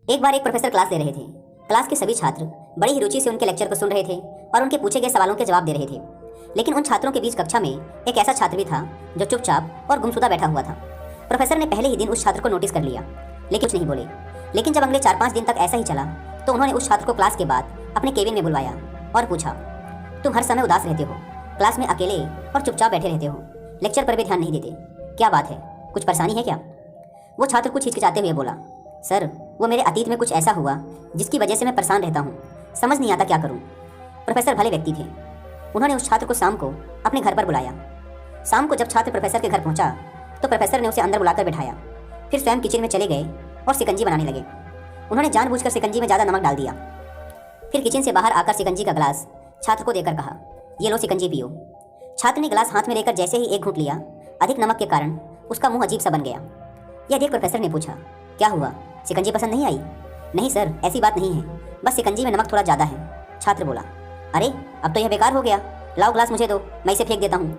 एक बार एक professor class ले रहे थे। क्लास के सभी छात्र बड़ी ही रुचि से उनके लेक्चर को सुन रहे थे और उनके पूछे गए सवालों के जवाब दे रहे थे। लेकिन उन छात्रों के बीच कक्षा में एक ऐसा छात्र भी था जो चुपचाप और गुमशुदा बैठा हुआ था। प्रोफेसर ने पहले ही दिन उस छात्र को नोटिस कर लिया, लेकिन कुछ नहीं बोले। लेकिन जब अगले 4-5 दिन तक ऐसा ही चला तो उन्होंने उस छात्र को क्लास के बाद अपने केबिन में बुलवाया और पूछा, तुम हर समय उदास रहते हो, क्लास में अकेले और चुपचाप बैठे रहते हो, लेक्चर पर भी ध्यान नहीं देते, क्या बात है, कुछ परेशानी है क्या? वो छात्र कुछ हिचकिचाते हुए बोला, सर वो मेरे अतीत में कुछ ऐसा हुआ जिसकी वजह से मैं परेशान रहता हूँ, समझ नहीं आता क्या करूँ। प्रोफेसर भले व्यक्ति थे। उन्होंने उस छात्र को शाम को अपने घर पर बुलाया। शाम को जब छात्र प्रोफेसर के घर पहुंचा तो प्रोफेसर ने उसे अंदर बुलाकर बिठाया। फिर स्वयं किचन में चले गए और शिकंजी बनाने लगे। उन्होंने जानबूझकर शिकंजी में ज़्यादा नमक डाल दिया। फिर किचन से बाहर आकर शिकंजी का ग्लास छात्र को देकर कहा, ये लो शिकंजी पियो। छात्र ने गिलास हाथ में लेकर जैसे ही एक घूंट लिया, अधिक नमक के कारण उसका मुंह अजीब सा बन गया। यह देख प्रोफेसर ने पूछा, क्या हुआ, शिकंजी पसंद नहीं आई? नहीं सर, ऐसी बात नहीं है, बस शिकंजी में नमक थोड़ा ज़्यादा है। छात्र बोला, अरे अब तो यह बेकार हो गया, लाओ ग्लास मुझे दो, मैं इसे फेंक देता हूँ।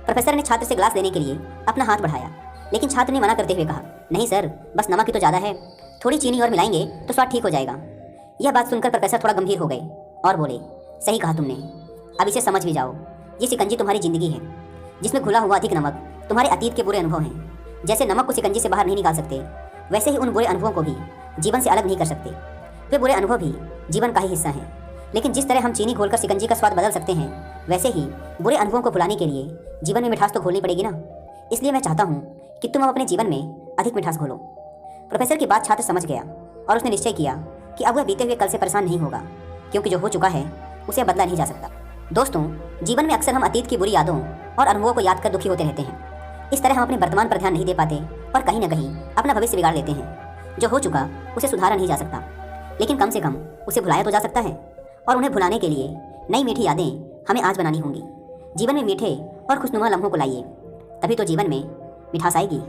प्रोफेसर ने छात्र से ग्लास देने के लिए अपना हाथ बढ़ाया, लेकिन छात्र ने मना करते हुए कहा, नहीं सर, बस नमक ही तो ज़्यादा है, थोड़ी चीनी और मिलाएंगे तो स्वाद ठीक हो जाएगा। यह बात सुनकर प्रोफेसर थोड़ा गंभीर हो गए और बोले, सही कहा तुमने, अब इसे समझ भी जाओ। ये शिकंजी तुम्हारी ज़िंदगी है, जिसमें घुला हुआ अधिक नमक तुम्हारे अतीत के बुरे अनुभव हैं। जैसे नमक को शिकंजी से बाहर नहीं निकाल सकते, वैसे ही उन बुरे अनुभवों को भी जीवन से अलग नहीं कर सकते। वे बुरे अनुभव भी जीवन का ही हिस्सा हैं। लेकिन जिस तरह हम चीनी घोलकर शिकंजी का स्वाद बदल सकते हैं, वैसे ही बुरे अनुभवों को भुलाने के लिए जीवन में मिठास तो घोलनी पड़ेगी ना। इसलिए मैं चाहता हूँ कि तुम अब अपने जीवन में अधिक मिठास घोलो। प्रोफेसर की बात छात्र समझ गया और उसने निश्चय किया कि अब वह बीते हुए कल से परेशान नहीं होगा, क्योंकि जो हो चुका है उसे बदला नहीं जा सकता। दोस्तों, जीवन में अक्सर हम अतीत की बुरी यादों और अनुभवों को याद कर दुखी होते रहते हैं। इस तरह हम अपने वर्तमान पर ध्यान नहीं दे पाते और कहीं ना कहीं अपना भविष्य बिगाड़ लेते हैं। जो हो चुका उसे सुधारा नहीं जा सकता, लेकिन कम से कम उसे भुलाया तो जा सकता है। और उन्हें भुलाने के लिए नई मीठी यादें हमें आज बनानी होंगी। जीवन में मीठे और खुशनुमा लम्हों को लाइए, तभी तो जीवन में मिठास आएगी।